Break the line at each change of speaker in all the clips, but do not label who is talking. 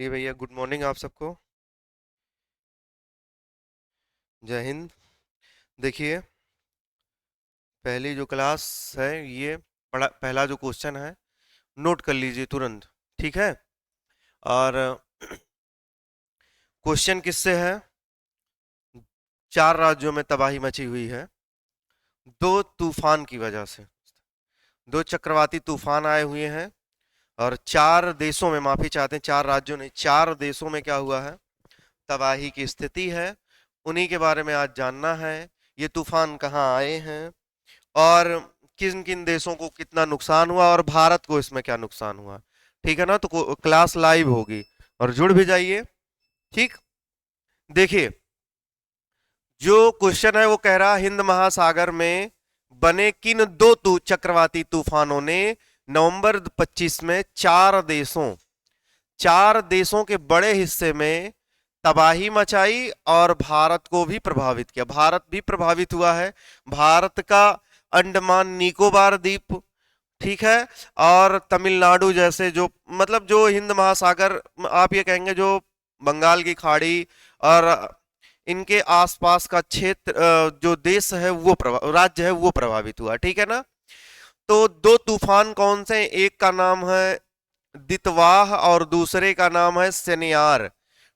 जी भैया, good morning आप सबको। जय हिंद। देखिए, पहली जो क्लास है ये पहला जो क्वेश्चन है नोट कर लीजिए तुरंत। ठीक है। और क्वेश्चन किससे है? 4 राज्यों में तबाही मची हुई है दो तूफान की वजह से। दो चक्रवाती तूफान आए हुए हैं और 4 देशों में, माफी चाहते हैं, 4 राज्यों नहीं, 4 देशों में क्या हुआ है, तबाही की स्थिति है। उन्हीं के बारे में आज जानना है। ये तूफान कहाँ आए हैं और किन किन देशों को कितना नुकसान हुआ और भारत को इसमें क्या नुकसान हुआ। ठीक है ना? तो क्लास लाइव होगी और जुड़ भी जाइए। ठीक। देखिए, जो क्वेश्चन है वो कह रहा है हिंद महासागर में बने किन दो चक्रवाती तूफानों ने नवंबर 25 में 4 देशों के बड़े हिस्से में तबाही मचाई और भारत को भी प्रभावित किया। भारत भी प्रभावित हुआ है। भारत का अंडमान निकोबार द्वीप, ठीक है, और तमिलनाडु जैसे जो, मतलब जो हिंद महासागर, आप ये कहेंगे जो बंगाल की खाड़ी और इनके आसपास का क्षेत्र, जो देश है वो राज्य है वो प्रभावित हुआ। ठीक है ना? तो दो तूफान कौन से हैं? एक का नाम है दितवाह और दूसरे का नाम है सेनियार।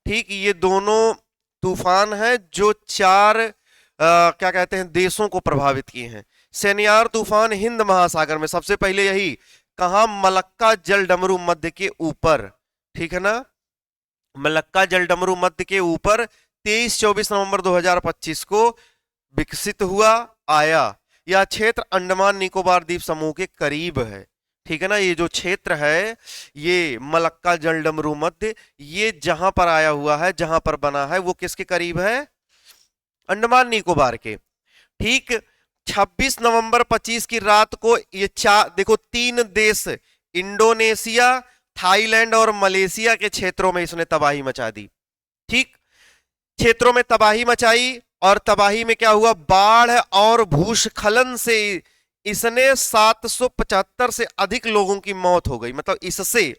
ठीक, ये दोनों तूफान हैं जो क्या कहते हैं, देशों को प्रभावित किए हैं। सेनियार तूफान हिंद महासागर में सबसे पहले यही, कहा, मलक्का जल डमरू मध्य के ऊपर। ठीक है ना? मलक्का जल डमरू मध्य के ऊपर 23-24 नवंबर 2025 को विकसित हुआ, आया। यह क्षेत्र अंडमान निकोबार द्वीप समूह के करीब है। ठीक है ना? ये जो क्षेत्र है, ये मलक्का जल डमरू मध्य, ये जहां पर आया हुआ है, जहां पर बना है, वो किसके करीब है? अंडमान निकोबार के। ठीक। 26 नवंबर 25 की रात को ये देखो, 3 देश, इंडोनेशिया, थाईलैंड और मलेशिया के क्षेत्रों में इसने तबाही मचा दी। ठीक। क्षेत्रों में तबाही मचाई और तबाही में क्या हुआ, बाढ़ और भूस्खलन से इसने 775 से अधिक लोगों की मौत हो गई। मतलब इससे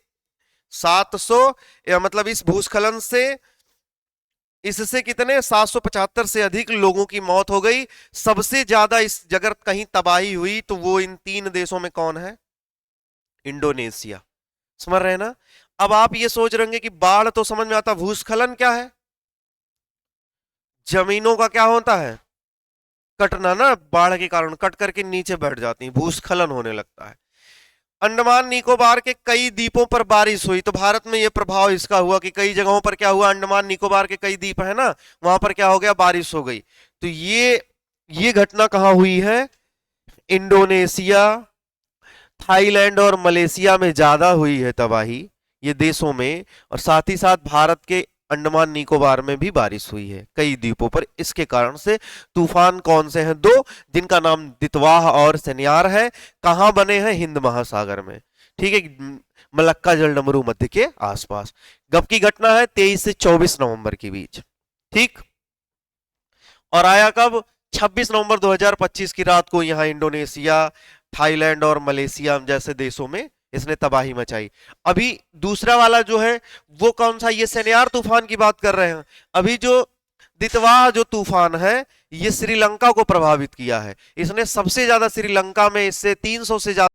700, मतलब इस भूस्खलन से इससे कितने, 775 से अधिक लोगों की मौत हो गई। सबसे ज्यादा इस जगह कहीं तबाही हुई तो वो इन 3 देशों में कौन है? इंडोनेशिया। समझ रहे हैं ना? अब आप ये सोच रहे कि बाढ़ तो समझ में आता, भूस्खलन क्या है? जमीनों का क्या होता है? कटना ना, बाढ़ के कारण कट करके नीचे बैठ जाती है, भूस्खलन होने लगता है। अंडमान निकोबार के कई द्वीपों पर बारिश हुई, तो भारत में यह प्रभाव इसका हुआ कि कई जगहों पर क्या हुआ, अंडमान निकोबार के कई द्वीप है ना, वहां पर क्या हो गया, बारिश हो गई। तो ये घटना कहां हुई है? इंडोनेशिया, थाईलैंड और मलेशिया में ज्यादा हुई है तबाही, ये देशों में। और साथ ही साथ भारत के अंडमान निकोबार में भी बारिश हुई है कई द्वीपों पर। इसके कारण से तूफान कौन से हैं? दो, जिनका नाम दितवाह और सेनियार है। कहां बने हैं? हिंद महासागर में। ठीक है, मलक्का जलडमरू मध्य के आसपास। कब की घटना है? 23 से 24 नवंबर के बीच। ठीक। और आया कब? 26 नवंबर 2025 की रात को यहां इंडोनेशिया, थाईलैंड और मलेशिया जैसे देशों में इसने तबाही मचाई। अभी दूसरा वाला जो है वो कौन सा? ये सेनियार तूफान की बात कर रहे हैं। अभी जो दितवाह जो तूफान है, ये श्रीलंका को प्रभावित किया है। इसने सबसे ज्यादा श्रीलंका में, इससे 300 से ज्यादा